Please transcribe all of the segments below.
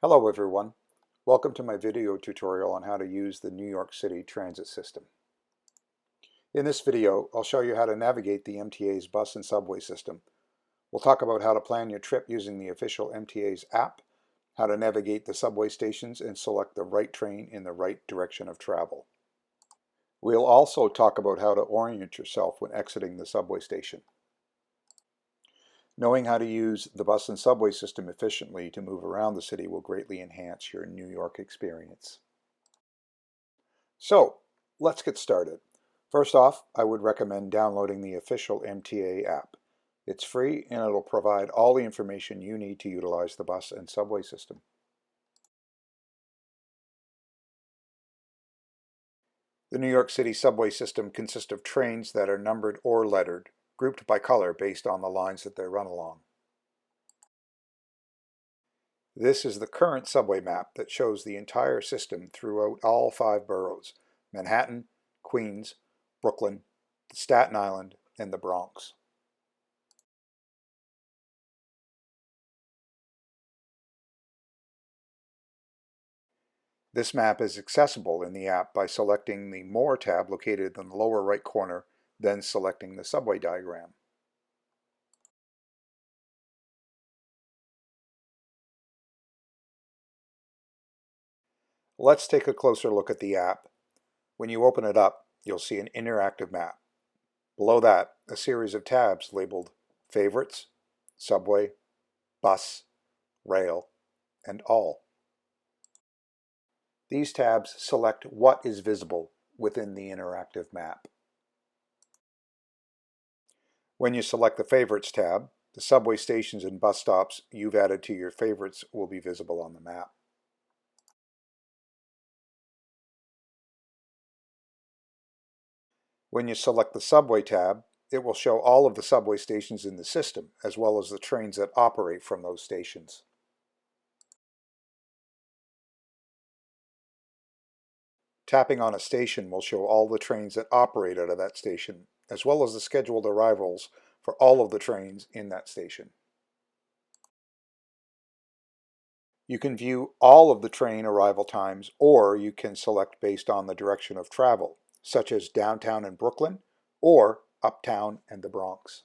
Hello everyone. Welcome to my video tutorial on how to use the New York City Transit System. In this video, I'll show you how to navigate the MTA's bus and subway system. We'll talk about how to plan your trip using the official MTA's app, how to navigate the subway stations and select the right train in the right direction of travel. We'll also talk about how to orient yourself when exiting the subway station. Knowing how to use the bus and subway system efficiently to move around the city will greatly enhance your New York experience. So, let's get started. First off, I would recommend downloading the official MTA app. It's free and it'll provide all the information you need to utilize the bus and subway system. The New York City subway system consists of trains that are numbered or lettered, grouped by color based on the lines that they run along. This is the current subway map that shows the entire system throughout all 5 boroughs: Manhattan, Queens, Brooklyn, Staten Island, and the Bronx. This map is accessible in the app by selecting the More tab located in the lower right corner, then selecting the subway diagram. Let's take a closer look at the app. When you open it up, you'll see an interactive map. Below that, a series of tabs labeled Favorites, Subway, Bus, Rail, and All. These tabs select what is visible within the interactive map. When you select the Favorites tab, the subway stations and bus stops you've added to your favorites will be visible on the map. When you select the Subway tab, it will show all of the subway stations in the system, as well as the trains that operate from those stations. Tapping on a station will show all the trains that operate out of that station, as well as the scheduled arrivals for all of the trains in that station. You can view all of the train arrival times, or you can select based on the direction of travel, such as downtown and Brooklyn, or uptown and the Bronx.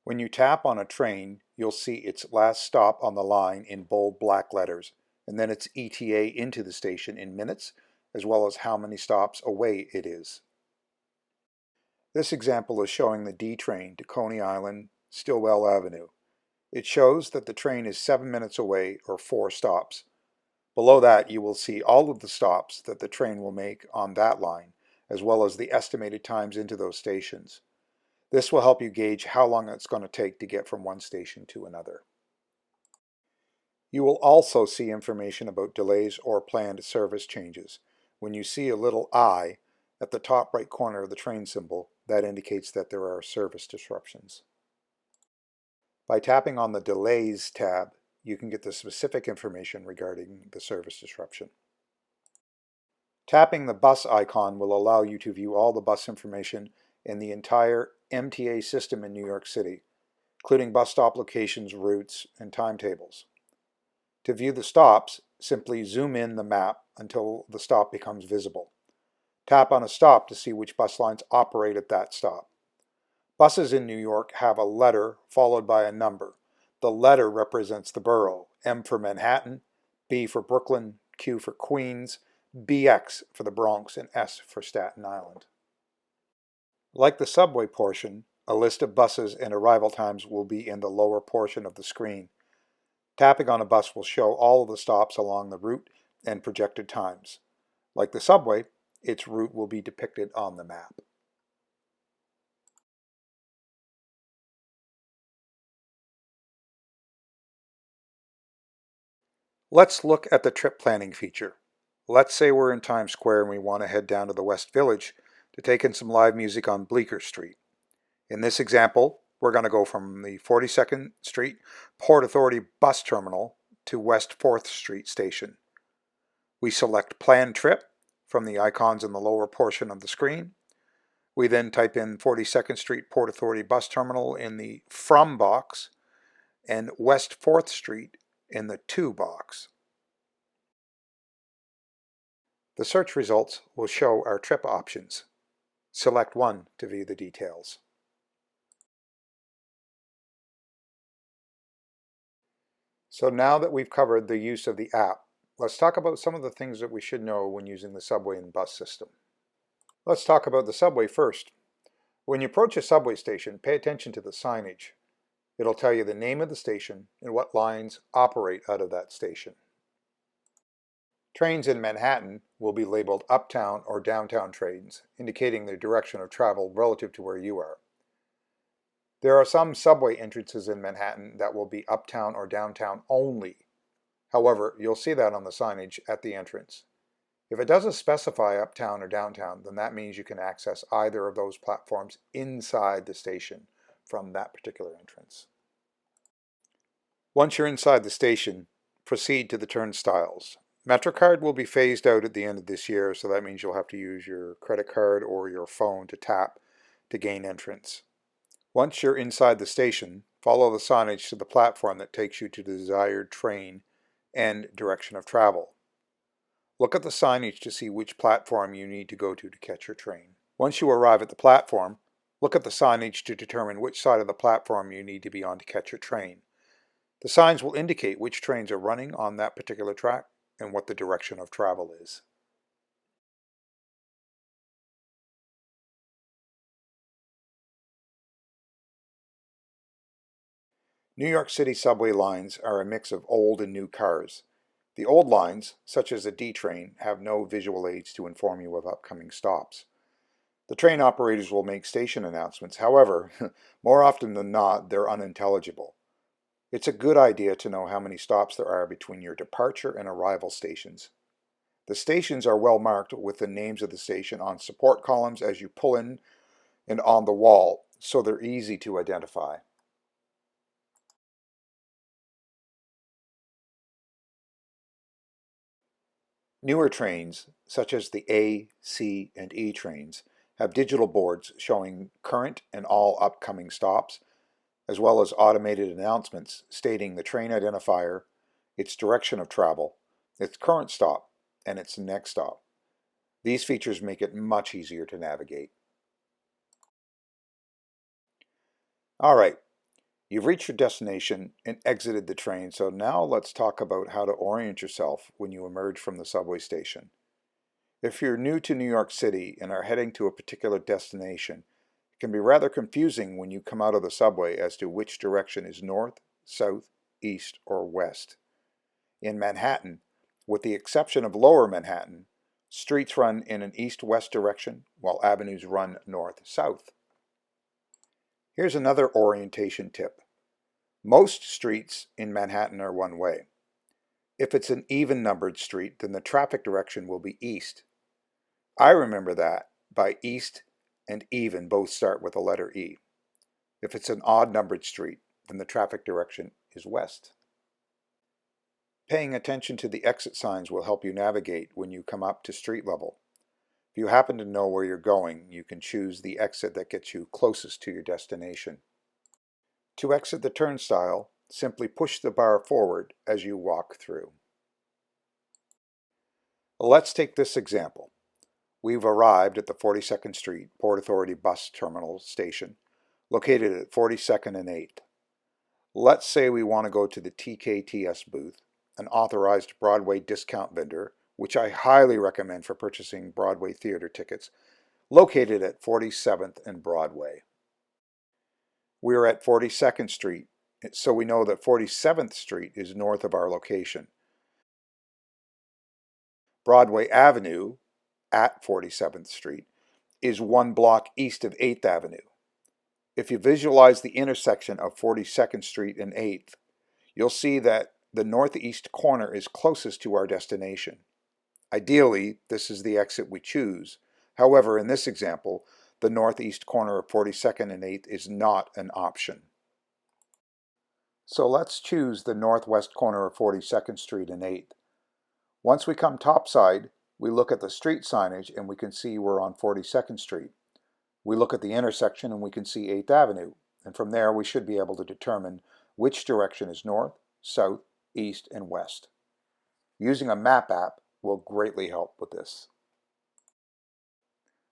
When you tap on a train, you'll see its last stop on the line in bold black letters, and then its ETA into the station in minutes, as well as how many stops away it is. This example is showing the D train to Coney Island, Stillwell Avenue. It shows that the train is 7 minutes away, or 4 stops. Below that, you will see all of the stops that the train will make on that line, as well as the estimated times into those stations. This will help you gauge how long it's going to take to get from one station to another. You will also see information about delays or planned service changes. When you see a little I at the top right corner of the train symbol, that indicates that there are service disruptions. By tapping on the Delays tab, you can get the specific information regarding the service disruption. Tapping the bus icon will allow you to view all the bus information in the entire MTA system in New York City, including bus stop locations, routes, and timetables. To view the stops, simply zoom in the map until the stop becomes visible. Tap on a stop to see which bus lines operate at that stop. Buses in New York have a letter followed by a number. The letter represents the borough: M for Manhattan, B for Brooklyn, Q for Queens, BX for the Bronx, and S for Staten Island. Like the subway portion, a list of buses and arrival times will be in the lower portion of the screen. Tapping on a bus will show all of the stops along the route and projected times. Like the subway, its route will be depicted on the map. Let's look at the trip planning feature. Let's say we're in Times Square and we want to head down to the West Village to take in some live music on Bleecker Street. In this example, we're going to go from the 42nd Street Port Authority bus terminal to West 4th Street station. We select Plan Trip from the icons in the lower portion of the screen. We then type in 42nd Street Port Authority bus terminal in the From box and West 4th Street in the To box. The search results will show our trip options. Select one to view the details. So now that we've covered the use of the app, let's talk about some of the things that we should know when using the subway and bus system. Let's talk about the subway first. When you approach a subway station, pay attention to the signage. It'll tell you the name of the station and what lines operate out of that station. Trains in Manhattan will be labeled uptown or downtown trains, indicating their direction of travel relative to where you are. There are some subway entrances in Manhattan that will be uptown or downtown only. However, you'll see that on the signage at the entrance. If it doesn't specify uptown or downtown, then that means you can access either of those platforms inside the station from that particular entrance. Once you're inside the station, proceed to the turnstiles. MetroCard will be phased out at the end of this year, so that means you'll have to use your credit card or your phone to tap to gain entrance. Once you're inside the station, follow the signage to the platform that takes you to the desired train and direction of travel. Look at the signage to see which platform you need to go to catch your train. Once you arrive at the platform, look at the signage to determine which side of the platform you need to be on to catch your train. The signs will indicate which trains are running on that particular track and what the direction of travel is. New York City subway lines are a mix of old and new cars. The old lines, such as the D train, have no visual aids to inform you of upcoming stops. The train operators will make station announcements. However, more often than not, they're unintelligible. It's a good idea to know how many stops there are between your departure and arrival stations. The stations are well marked with the names of the station on support columns as you pull in and on the wall, so they're easy to identify. Newer trains, such as the A, C, and E trains, have digital boards showing current and all upcoming stops, as well as automated announcements stating the train identifier, its direction of travel, its current stop, and its next stop. These features make it much easier to navigate. All right, you've reached your destination and exited the train, so now let's talk about how to orient yourself when you emerge from the subway station. If you're new to New York City and are heading to a particular destination, it can be rather confusing when you come out of the subway as to which direction is north, south, east, or west. In Manhattan, with the exception of Lower Manhattan, streets run in an east-west direction while avenues run north-south. Here's another orientation tip. Most streets in Manhattan are one way. If it's an even-numbered street, then the traffic direction will be east. I remember that by east and even both start with the letter E. If it's an odd-numbered street, then the traffic direction is west. Paying attention to the exit signs will help you navigate when you come up to street level. If you happen to know where you're going, you can choose the exit that gets you closest to your destination. To exit the turnstile, simply push the bar forward as you walk through. Let's take this example. We've arrived at the 42nd Street Port Authority Bus Terminal station, located at 42nd and 8th. Let's say we want to go to the TKTS booth, an authorized Broadway discount vendor, which I highly recommend for purchasing Broadway theater tickets, located at 47th and Broadway. We are at 42nd Street, so we know that 47th Street is north of our location. Broadway Avenue, at 47th Street, is one block east of 8th Avenue. If you visualize the intersection of 42nd Street and 8th, you'll see that the northeast corner is closest to our destination. Ideally, this is the exit we choose. However, in this example, the northeast corner of 42nd and 8th is not an option. So let's choose the northwest corner of 42nd Street and 8th. Once we come topside, we look at the street signage and we can see we're on 42nd Street. We look at the intersection and we can see 8th Avenue, and from there we should be able to determine which direction is north, south, east, and west. Using a map app will greatly help with this.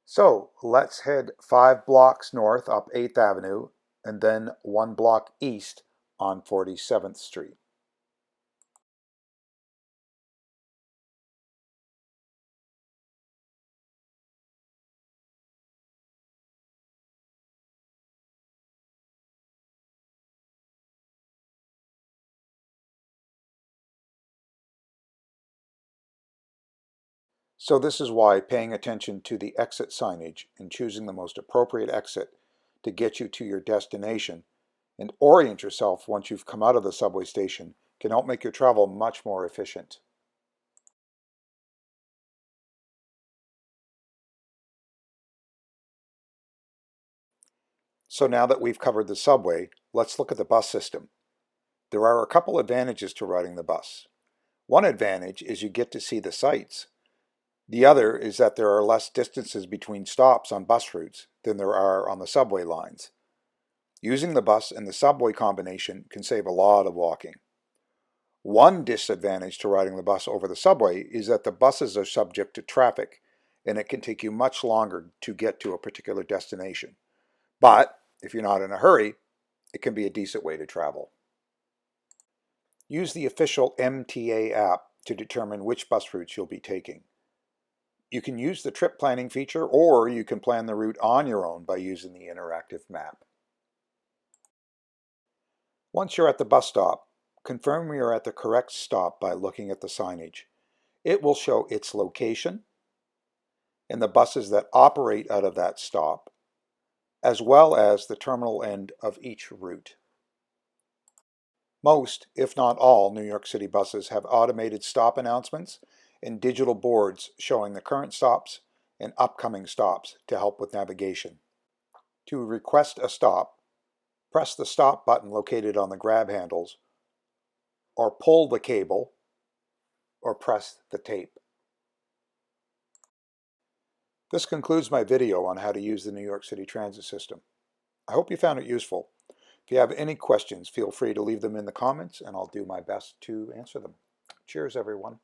So let's head 5 blocks north up 8th Avenue and then 1 block east on 47th Street. So this is why paying attention to the exit signage and choosing the most appropriate exit to get you to your destination and orient yourself once you've come out of the subway station can help make your travel much more efficient. So now that we've covered the subway, let's look at the bus system. There are a couple advantages to riding the bus. One advantage is you get to see the sights. The other is that there are less distances between stops on bus routes than there are on the subway lines. Using the bus and the subway combination can save a lot of walking. One disadvantage to riding the bus over the subway is that the buses are subject to traffic and it can take you much longer to get to a particular destination. But if you're not in a hurry, it can be a decent way to travel. Use the official MTA app to determine which bus routes you'll be taking. You can use the trip planning feature, or you can plan the route on your own by using the interactive map. Once you're at the bus stop, confirm you're at the correct stop by looking at the signage. It will show its location and the buses that operate out of that stop, as well as the terminal end of each route. Most, if not all, New York City buses have automated stop announcements and digital boards showing the current stops and upcoming stops to help with navigation. To request a stop, press the stop button located on the grab handles, or pull the cable, or press the tape. This concludes my video on how to use the New York City Transit System. I hope you found it useful. If you have any questions, feel free to leave them in the comments and I'll do my best to answer them. Cheers, everyone.